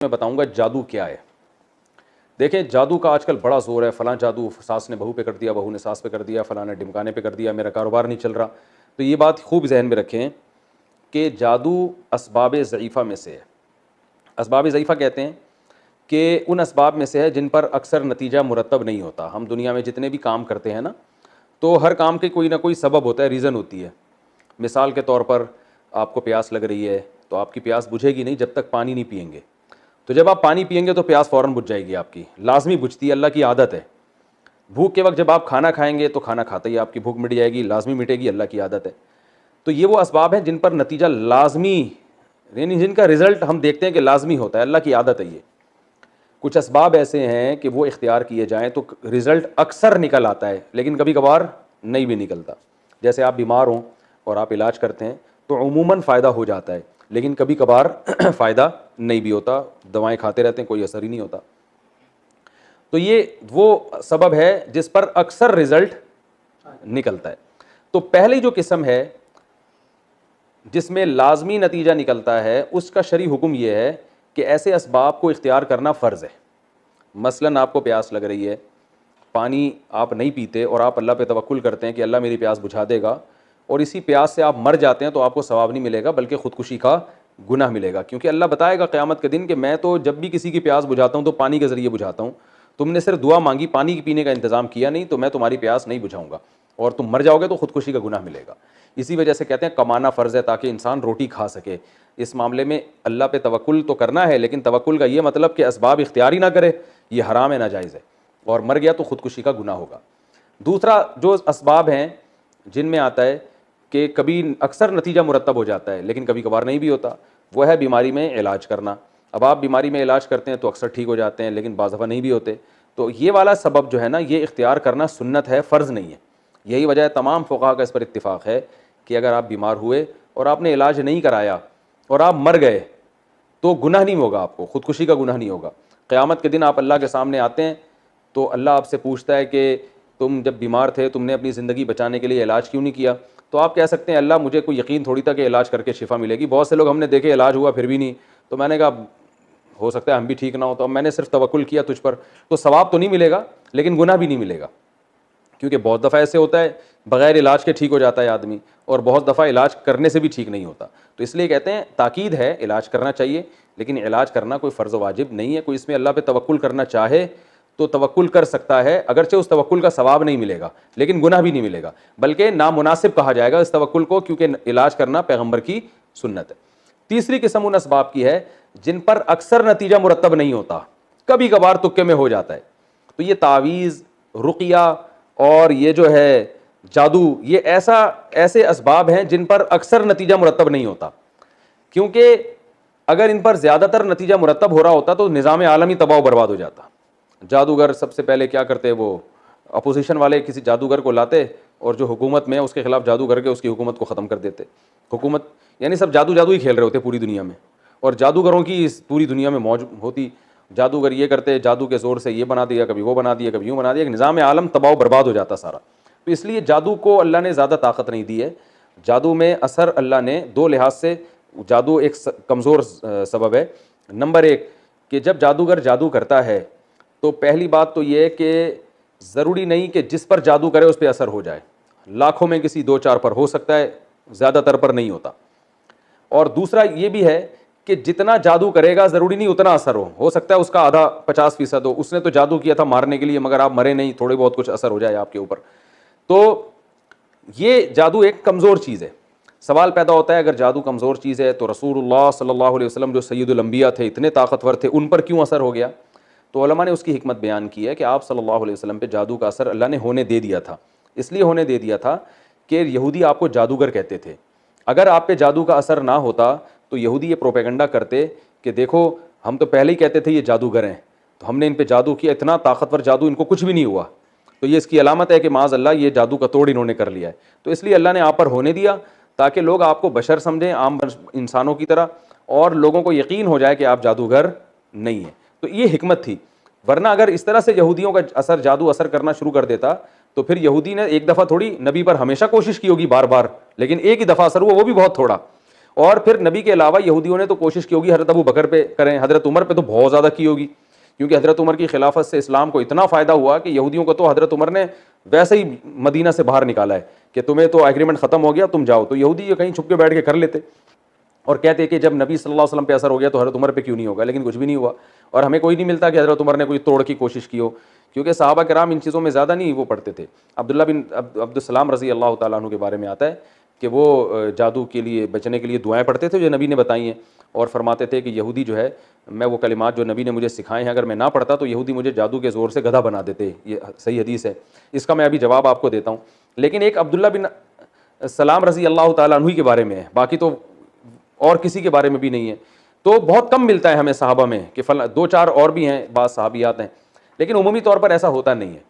میں بتاؤں گا جادو کیا ہے۔ دیکھیں جادو کا آج کل بڑا زور ہے، فلاں جادو ساس نے بہو پہ کر دیا، بہو نے ساس پہ کر دیا، فلاں نے ڈمکانے پہ کر دیا، میرا کاروبار نہیں چل رہا۔ تو یہ بات خوب ذہن میں رکھیں کہ جادو اسباب ضعیفہ میں سے ہے۔ اسباب ضعیفہ کہتے ہیں کہ ان اسباب میں سے ہے جن پر اکثر نتیجہ مرتب نہیں ہوتا۔ ہم دنیا میں جتنے بھی کام کرتے ہیں نا، تو ہر کام کے کوئی نہ کوئی سبب ہوتا ہے، ریزن ہوتی ہے۔ مثال کے طور پر آپ کو پیاس لگ رہی ہے تو آپ کی پیاس بجھے گی نہیں جب تک پانی نہیں پئیں گے، تو جب آپ پانی پئیں گے تو پیاس فوراً بجھ جائے گی، آپ کی لازمی بجھتی ہے، اللہ کی عادت ہے۔ بھوک کے وقت جب آپ کھانا کھائیں گے تو کھانا کھاتے ہی آپ کی بھوک مٹ جائے گی، لازمی مٹے گی، اللہ کی عادت ہے۔ تو یہ وہ اسباب ہیں جن پر نتیجہ لازمی، یعنی جن کا رزلٹ ہم دیکھتے ہیں کہ لازمی ہوتا ہے، اللہ کی عادت ہے یہ۔ کچھ اسباب ایسے ہیں کہ وہ اختیار کیے جائیں تو رزلٹ اکثر نکل آتا ہے، لیکن کبھی کبھار نہیں بھی نکلتا۔ جیسے آپ بیمار ہوں اور آپ علاج کرتے ہیں تو عموماً فائدہ ہو جاتا ہے، لیکن کبھی کبھار فائدہ نہیں بھی ہوتا، دوائیں کھاتے رہتے ہیں کوئی اثر ہی نہیں ہوتا۔ تو یہ وہ سبب ہے جس پر اکثر رزلٹ نکلتا ہے۔ تو پہلی جو قسم ہے جس میں لازمی نتیجہ نکلتا ہے، اس کا شرعی حکم یہ ہے کہ ایسے اسباب کو اختیار کرنا فرض ہے۔ مثلاً آپ کو پیاس لگ رہی ہے، پانی آپ نہیں پیتے اور آپ اللہ پہ توکل کرتے ہیں کہ اللہ میری پیاس بجھا دے گا، اور اسی پیاس سے آپ مر جاتے ہیں تو آپ کو ثواب نہیں ملے گا بلکہ خودکشی کا گناہ ملے گا، کیونکہ اللہ بتائے گا قیامت کے دن کہ میں تو جب بھی کسی کی پیاس بجھاتا ہوں تو پانی کے ذریعے بجھاتا ہوں، تم نے صرف دعا مانگی، پانی پینے کا انتظام کیا نہیں، تو میں تمہاری پیاس نہیں بجھاؤں گا اور تم مر جاؤ گے تو خودکشی کا گناہ ملے گا۔ اسی وجہ سے کہتے ہیں کمانا فرض ہے تاکہ انسان روٹی کھا سکے۔ اس معاملے میں اللہ پہ توکل تو کرنا ہے، لیکن توکل کا یہ مطلب کہ اسباب اختیار ہی نہ کرے، یہ حرام ہے، ناجائز ہے، اور مر گیا تو خودکشی کا گناہ ہوگا۔ دوسرا جو اسباب ہیں جن میں آتا ہے کہ کبھی اکثر نتیجہ مرتب ہو جاتا ہے لیکن کبھی کبھار نہیں بھی ہوتا، وہ ہے بیماری میں علاج کرنا۔ اب آپ بیماری میں علاج کرتے ہیں تو اکثر ٹھیک ہو جاتے ہیں لیکن بعض دفعہ نہیں بھی ہوتے، تو یہ والا سبب جو ہے نا، یہ اختیار کرنا سنت ہے، فرض نہیں ہے۔ یہی وجہ ہے تمام فقہا کا اس پر اتفاق ہے کہ اگر آپ بیمار ہوئے اور آپ نے علاج نہیں کرایا اور آپ مر گئے تو گناہ نہیں ہوگا، آپ کو خودکشی کا گناہ نہیں ہوگا۔ قیامت کے دن آپ اللہ کے سامنے آتے ہیں تو اللہ آپ سے پوچھتا ہے کہ تم جب بیمار تھے تم نے اپنی زندگی بچانے کے لیے علاج کیوں نہیں کیا؟ تو آپ کہہ سکتے ہیں اللہ مجھے کوئی یقین تھوڑی تھا کہ علاج کر کے شفا ملے گی، بہت سے لوگ ہم نے دیکھے علاج ہوا پھر بھی نہیں، تو میں نے کہا ہو سکتا ہے ہم بھی ٹھیک نہ ہو، تو اب میں نے صرف توکل کیا تجھ پر، تو ثواب تو نہیں ملے گا لیکن گناہ بھی نہیں ملے گا، کیونکہ بہت دفعہ ایسے ہوتا ہے بغیر علاج کے ٹھیک ہو جاتا ہے آدمی، اور بہت دفعہ علاج کرنے سے بھی ٹھیک نہیں ہوتا۔ تو اس لیے کہتے ہیں تاکید ہے، علاج کرنا چاہیے، لیکن علاج کرنا کوئی فرض و واجب نہیں ہے۔ کوئی اس میں اللہ پہ توکل کرنا چاہے تو توکل کر سکتا ہے، اگرچہ اس توکل کا ثواب نہیں ملے گا لیکن گناہ بھی نہیں ملے گا، بلکہ نامناسب کہا جائے گا اس توکل کو، کیونکہ علاج کرنا پیغمبر کی سنت ہے۔ تیسری قسم ان اسباب کی ہے جن پر اکثر نتیجہ مرتب نہیں ہوتا، کبھی کبھار تکے میں ہو جاتا ہے۔ تو یہ تعویذ، رقیہ اور یہ جو ہے جادو، یہ ایسے اسباب ہیں جن پر اکثر نتیجہ مرتب نہیں ہوتا، کیونکہ اگر ان پر زیادہ تر نتیجہ مرتب ہو رہا ہوتا تو نظام عالمی تباہ و برباد ہو جاتا۔ جادوگر سب سے پہلے کیا کرتے، وہ اپوزیشن والے کسی جادوگر کو لاتے اور جو حکومت میں اس کے خلاف جادو کر کے اس کی حکومت کو ختم کر دیتے۔ حکومت یعنی سب جادو ہی کھیل رہے ہوتے پوری دنیا میں، اور جادوگروں کی اس پوری دنیا میں موج ہوتی، جادوگر یہ کرتے، جادو کے زور سے یہ بنا دیا، کبھی وہ بنا دیا، کبھی یوں بنا دیا، کہ نظام عالم تباہ و برباد ہو جاتا سارا۔ تو اس لیے جادو کو اللہ نے زیادہ طاقت نہیں دی ہے۔ جادو میں اثر اللہ نے دو لحاظ سے، جادو ایک کمزور سبب ہے۔ نمبر ایک کہ جب جادوگر جادو کرتا ہے تو پہلی بات تو یہ ہے کہ ضروری نہیں کہ جس پر جادو کرے اس پہ اثر ہو جائے، لاکھوں میں کسی دو چار پر ہو سکتا ہے، زیادہ تر پر نہیں ہوتا۔ اور دوسرا یہ بھی ہے کہ جتنا جادو کرے گا ضروری نہیں اتنا اثر ہو سکتا ہے اس کا آدھا 50% ہو، اس نے تو جادو کیا تھا مارنے کے لیے مگر آپ مرے نہیں، تھوڑے بہت کچھ اثر ہو جائے آپ کے اوپر۔ تو یہ جادو ایک کمزور چیز ہے۔ سوال پیدا ہوتا ہے اگر جادو کمزور چیز ہے تو رسول اللہ صلی اللہ علیہ وسلم جو سید الانبیاء تھے، اتنے طاقتور تھے، ان پر کیوں اثر ہو گیا؟ تو علماء نے اس کی حکمت بیان کی ہے کہ آپ صلی اللہ علیہ وسلم پہ جادو کا اثر اللہ نے ہونے دے دیا تھا، اس لیے ہونے دے دیا تھا کہ یہودی آپ کو جادوگر کہتے تھے۔ اگر آپ پہ جادو کا اثر نہ ہوتا تو یہودی یہ پروپیگنڈا کرتے کہ دیکھو ہم تو پہلے ہی کہتے تھے یہ جادوگر ہیں، تو ہم نے ان پہ جادو کیا، اتنا طاقتور جادو، ان کو کچھ بھی نہیں ہوا، تو یہ اس کی علامت ہے کہ معاذ اللہ یہ جادو کا توڑ انہوں نے کر لیا ہے۔ تو اس لیے اللہ نے آپ پر ہونے دیا تاکہ لوگ آپ کو بشر سمجھیں، عام انسانوں کی طرح، اور لوگوں کو یقین ہو جائے کہ آپ جادوگر نہیں ہیں۔ تو یہ حکمت تھی، ورنہ اگر اس طرح سے یہودیوں کا جادو اثر کرنا شروع کر دیتا تو پھر یہودی نے ایک دفعہ تھوڑی، نبی پر ہمیشہ کوشش کی ہوگی بار بار، لیکن ایک ہی دفعہ اثر ہوا وہ بھی بہت تھوڑا، اور پھر نبی کے علاوہ یہودیوں نے تو کوشش کی ہوگی حضرت ابو بکر پہ کریں, حضرت عمر پہ تو بہت زیادہ کی ہوگی, کیونکہ حضرت عمر کی خلافت سے اسلام کو اتنا فائدہ ہوا کہ یہودیوں کو تو حضرت عمر نے ویسے ہی مدینہ سے باہر نکالا ہے کہ تمہیں تو ایگریمنٹ ختم ہو گیا, تم جاؤ. تو یہودی یہ کہیں چھپ کے بیٹھ کے کر لیتے اور کہتے کہ جب نبی صلی اللہ علیہ وسلم پہ اثر ہو گیا تو حضرت عمر پہ کیوں نہیں ہوگا, لیکن کچھ بھی نہیں ہوا. اور ہمیں کوئی نہیں ملتا کہ حضرت عمر نے کوئی توڑ کی کوشش کی ہو, کیونکہ صحابہ کرام ان چیزوں میں زیادہ نہیں وہ پڑھتے تھے. عبداللہ بن عبدالسلام رضی اللہ تعالیٰ عنہ کے بارے میں آتا ہے کہ وہ جادو کے لیے بچنے کے لیے دعائیں پڑھتے تھے جو نبی نے بتائی ہیں, اور فرماتے تھے کہ یہودی جو ہے, میں وہ کلمات جو نبی نے مجھے سکھائے ہیں اگر میں نہ پڑھتا تو یہودی مجھے جادو کے زور سے گدھا بنا دیتے. یہ صحیح حدیث ہے, اس کا میں ابھی جواب آپ کو دیتا ہوں. لیکن ایک عبداللہ بن سلام رضی اللہ تعالیٰ عنہ کے بارے میں ہے, باقی تو اور کسی کے بارے میں بھی نہیں ہے. تو بہت کم ملتا ہے ہمیں صحابہ میں کہ دو چار اور بھی ہیں, بعض صحابیات ہیں, لیکن عمومی طور پر ایسا ہوتا نہیں ہے.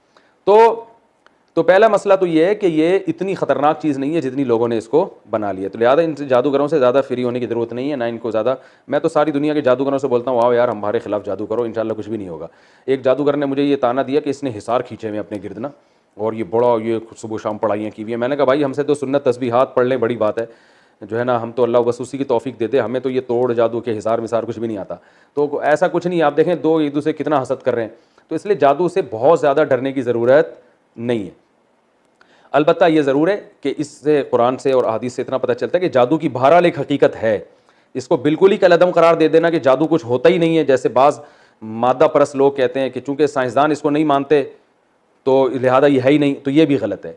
تو پہلا مسئلہ تو یہ ہے کہ یہ اتنی خطرناک چیز نہیں ہے جتنی لوگوں نے اس کو بنا لیا. تو لہٰذا ان جادوگروں سے زیادہ فری ہونے کی ضرورت نہیں ہے, نہ ان کو زیادہ. میں تو ساری دنیا کے جادوگروں سے بولتا ہوں آؤ یار ہمارے خلاف جادو کرو, انشاءاللہ کچھ بھی نہیں ہوگا. ایک جادوگر نے مجھے یہ تانا دیا کہ اس نے حصار کھینچے ہوئے اپنے گرد نا, اور یہ بڑا یہ صبح شام پڑھائیاں کی ہوئی ہیں. میں نے کہا بھائی ہم سے تو سنت تسبیحات پڑھ لیں بڑی بات ہے, جو ہے نا, ہم تو اللہ بس اسی کی توفیق دے دے, ہمیں تو یہ توڑ جادو کے حصار مسار کچھ بھی نہیں آتا. تو ایسا کچھ نہیں, آپ دیکھیں دو ایک دوسرے کتنا حسد کر رہے ہیں. تو اس لیے جادو سے بہت زیادہ ڈرنے کی ضرورت نہیں ہے. البتہ یہ ضرور ہے کہ اس سے قرآن سے اور احادیث سے اتنا پتہ چلتا ہے کہ جادو کی بہرحال ایک حقیقت ہے. اس کو بالکل ہی کالعدم قرار دے دینا کہ جادو کچھ ہوتا ہی نہیں ہے, جیسے بعض مادہ پرست لوگ کہتے ہیں کہ چونکہ سائنسدان اس کو نہیں مانتے تو لہذا یہ ہے ہی نہیں, تو یہ بھی غلط ہے.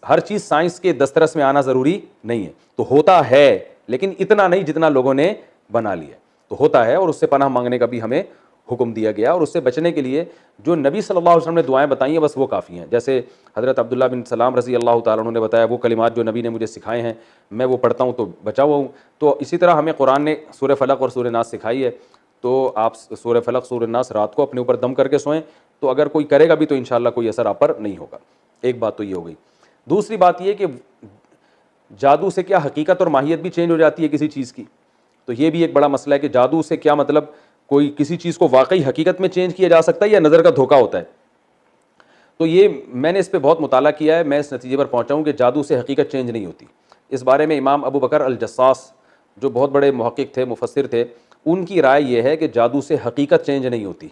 ہر چیز سائنس کے دسترس میں آنا ضروری نہیں ہے. تو ہوتا ہے لیکن اتنا نہیں جتنا لوگوں نے بنا لیا. تو ہوتا ہے اور اس سے پناہ مانگنے کا بھی ہمیں حکم دیا گیا, اور اس سے بچنے کے لیے جو نبی صلی اللہ علیہ وسلم نے دعائیں بتائی ہیں بس وہ کافی ہیں. جیسے حضرت عبداللہ بن سلام رضی اللہ تعالیٰ عنہ نے بتایا وہ کلمات جو نبی نے مجھے سکھائے ہیں میں وہ پڑھتا ہوں تو بچا ہوا ہوں. تو اسی طرح ہمیں قرآن نے سورہ فلق اور سورہ ناس سکھائی ہے, تو آپ سورہ فلق سورہ ناس رات کو اپنے اوپر دم کر کے سوئیں, تو اگر کوئی کرے گا بھی تو انشاءاللہ کوئی اثر آپ پر نہیں ہوگا. ایک بات تو یہ ہو گئی. دوسری بات یہ کہ جادو سے کیا حقیقت اور ماہیت بھی چینج ہو جاتی ہے کسی چیز کی, تو یہ بھی ایک بڑا مسئلہ ہے کہ جادو سے کیا مطلب کوئی کسی چیز کو واقعی حقیقت میں چینج کیا جا سکتا ہے یا نظر کا دھوکہ ہوتا ہے. تو یہ میں نے اس پہ بہت مطالعہ کیا ہے, میں اس نتیجے پر پہنچا ہوں کہ جادو سے حقیقت چینج نہیں ہوتی. اس بارے میں امام ابو بکر الجساس جو بہت بڑے محقق تھے, مفسر تھے, ان کی رائے یہ ہے کہ جادو سے حقیقت چینج نہیں ہوتی.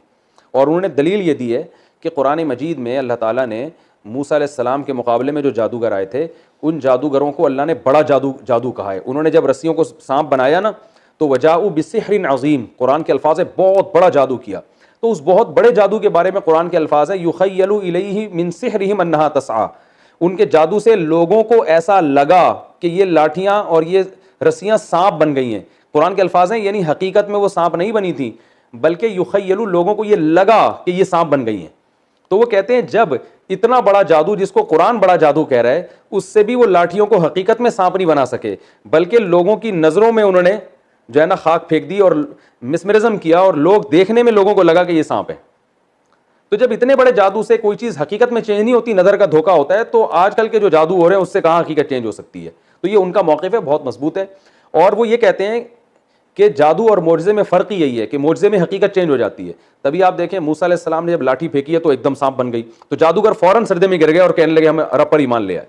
اور انہوں نے دلیل یہ دی ہے کہ قرآن مجید میں اللہ تعالیٰ نے موسیٰ علیہ السلام کے مقابلے میں جو جادوگر آئے تھے ان جادوگروں کو اللہ نے بڑا جادو کہا ہے. انہوں نے جب رسیوں کو سانپ بنایا نا تو وجاؤ بسحر عظیم, قرآن کے الفاظ ہے بہت بڑا جادو کیا. تو اس بہت بڑے جادو کے بارے میں قرآن کے الفاظ ہیں یخیل الیہ من سحرہم انہا تسعی, ان کے جادو سے لوگوں کو ایسا لگا کہ یہ لاٹھیاں اور یہ رسیاں سانپ بن گئی ہیں. قرآن کے الفاظ ہیں یعنی حقیقت میں وہ سانپ نہیں بنی تھی بلکہ یخیل, لوگوں کو یہ لگا کہ یہ سانپ بن گئی ہیں. تو وہ کہتے ہیں جب اتنا بڑا جادو جس کو قرآن بڑا جادو کہہ رہا ہے اس سے بھی وہ لاٹھیوں کو حقیقت میں سانپ نہیں بنا سکے, بلکہ لوگوں کی نظروں میں انہوں نے جو ہے نا خاک پھینک دی اور مسمرزم کیا, اور لوگ دیکھنے میں لوگوں کو لگا کہ یہ سانپ ہے. تو جب اتنے بڑے جادو سے کوئی چیز حقیقت میں چینج نہیں ہوتی, نظر کا دھوکہ ہوتا ہے, تو آج کل کے جو جادو ہو رہے ہیں اس سے کہاں حقیقت چینج ہو سکتی ہے. تو یہ ان کا موقف ہے, بہت مضبوط ہے. اور وہ یہ کہتے ہیں کہ جادو اور معجزے میں فرق ہی یہی ہے کہ معجزے میں حقیقت چینج ہو جاتی ہے. تبھی آپ دیکھیں موسیٰ علیہ السلام نے جب لاٹھی پھینکی ہے تو ایک دم سانپ بن گئی, تو جادوگر فوراً سجدے میں گر گئے اور کہنے لگے ہمیں رب پر ایمان لے آئے.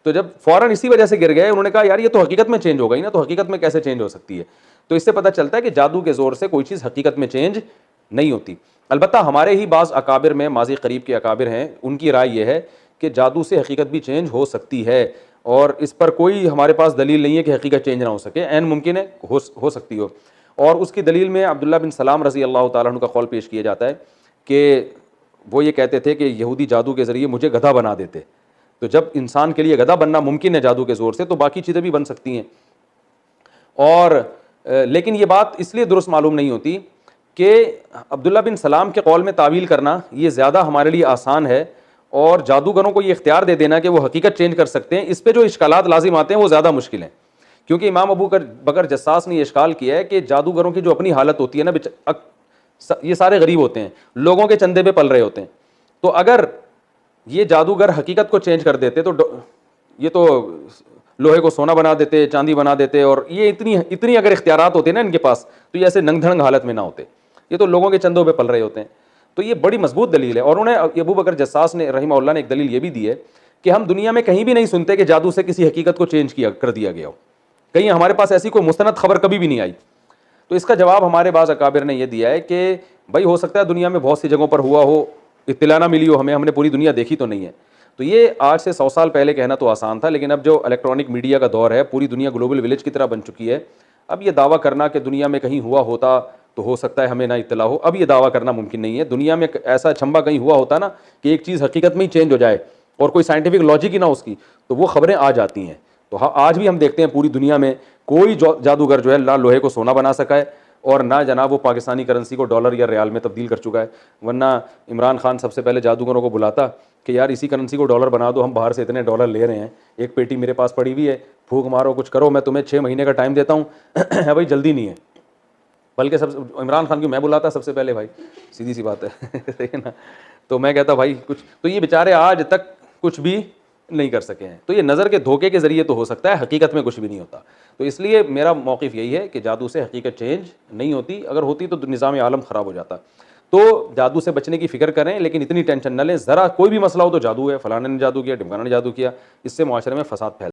تو جب فوراً اسی وجہ سے گر گئے انہوں نے کہا یار یہ تو حقیقت میں چینج ہو گئی نا, تو حقیقت میں کیسے چینج ہو سکتی ہے. تو اس سے پتہ چلتا ہے کہ جادو کے زور سے کوئی چیز حقیقت میں چینج نہیں ہوتی. البتہ ہمارے ہی بعض اکابر میں, ماضی قریب کے اکابر ہیں, ان کی رائے یہ ہے کہ جادو سے حقیقت بھی چینج ہو سکتی ہے, اور اس پر کوئی ہمارے پاس دلیل نہیں ہے کہ حقیقت چینج نہ ہو سکے, عین ممکن ہے ہو سکتی ہو. اور اس کی دلیل میں عبداللہ بن سلام رضی اللہ تعالیٰ عنہ کا قول پیش کیا جاتا ہے کہ وہ یہ کہتے تھے کہ یہودی جادو کے ذریعے مجھے گدھا بنا دیتے. تو جب انسان کے لیے گدھا بننا ممکن ہے جادو کے زور سے, تو باقی چیزیں بھی بن سکتی ہیں. اور لیکن یہ بات اس لیے درست معلوم نہیں ہوتی کہ عبداللہ بن سلام کے قول میں تعویل کرنا یہ زیادہ ہمارے لیے آسان ہے, اور جادوگروں کو یہ اختیار دے دینا کہ وہ حقیقت چینج کر سکتے ہیں, اس پہ جو اشکالات لازم آتے ہیں وہ زیادہ مشکل ہیں. کیونکہ امام ابو بکر جساس نے یہ اشکال کیا ہے کہ جادوگروں کی جو اپنی حالت ہوتی ہے نا, یہ سارے غریب ہوتے ہیں, لوگوں کے چندے پہ پل رہے ہوتے ہیں. تو اگر یہ جادوگر حقیقت کو چینج کر دیتے تو یہ تو لوہے کو سونا بنا دیتے, چاندی بنا دیتے, اور یہ اتنی اگر اختیارات ہوتے نا ان کے پاس تو یہ ایسے ننگ دھڑنگ حالت میں نہ ہوتے, یہ تو لوگوں کے چندوں پہ پل رہے ہوتے ہیں. تو یہ بڑی مضبوط دلیل ہے. اور انہوں نے ابو بکر جساس نے رحمہ اللہ نے ایک دلیل یہ بھی دی ہے کہ ہم دنیا میں کہیں بھی نہیں سنتے کہ جادو سے کسی حقیقت کو چینج کر دیا گیا ہو, کہیں ہمارے پاس ایسی کوئی مستند خبر کبھی بھی نہیں آئی. تو اس کا جواب ہمارے بعض اکابر نے یہ دیا ہے کہ بھائی ہو سکتا ہے دنیا میں بہت سی جگہوں پر ہوا ہو, اطلاع نہ ملی ہو ہمیں, ہم نے پوری دنیا دیکھی تو نہیں ہے. تو یہ آج سے 100 سال پہلے کہنا تو آسان تھا, لیکن اب جو الیکٹرانک میڈیا کا دور ہے, پوری دنیا گلوبل ولیج کی طرح بن چکی ہے, اب یہ دعویٰ کرنا کہ دنیا میں کہیں ہوا ہوتا تو ہو سکتا ہے ہمیں نہ اطلاع ہو, اب یہ دعویٰ کرنا ممکن نہیں ہے. دنیا میں ایسا چھمبا کہیں ہوا ہوتا نا کہ ایک چیز حقیقت میں ہی چینج ہو جائے اور کوئی سائنٹیفک لاجک ہی نہ اس کی, تو وہ خبریں آ جاتی ہیں. تو آج بھی ہم دیکھتے ہیں پوری دنیا میں کوئی جادوگر جو ہے نہ لوہے کو سونا بنا سکا ہے اور نہ جناب وہ پاکستانی کرنسی کو ڈالر یا ریال میں تبدیل کر چکا ہے. ورنہ عمران خان سب سے پہلے جادوگروں کو بلاتا کہ یار اسی کرنسی کو ڈالر بنا دو, ہم باہر سے اتنے ڈالر لے رہے ہیں, ایک پیٹی میرے پاس پڑی ہوئی ہے, پھونک مارو کچھ کرو, میں تمہیں 6 مہینے کا ٹائم دیتا ہوں. ہے بھائی, جلدی نہیں ہے. بلکہ عمران خان کو میں بلاتا سب سے پہلے, بھائی سیدھی سی بات ہے نا. تو میں کہتا بھائی کچھ, تو یہ بیچارے آج تک کچھ بھی نہیں کر سکے ہیں. تو یہ نظر کے دھوکے کے ذریعے تو ہو سکتا ہے, حقیقت میں کچھ بھی نہیں ہوتا. تو اس لیے میرا موقف یہی ہے کہ جادو سے حقیقت چینج نہیں ہوتی, اگر ہوتی تو نظام عالم خراب ہو جاتا. تو جادو سے بچنے کی فکر کریں, لیکن اتنی ٹینشن نہ لیں. ذرا کوئی بھی مسئلہ ہو تو جادو ہے, فلانے نے جادو کیا, ڈمکانا نے جادو کیا, اس سے معاشرے میں فساد پھیلتا ہے.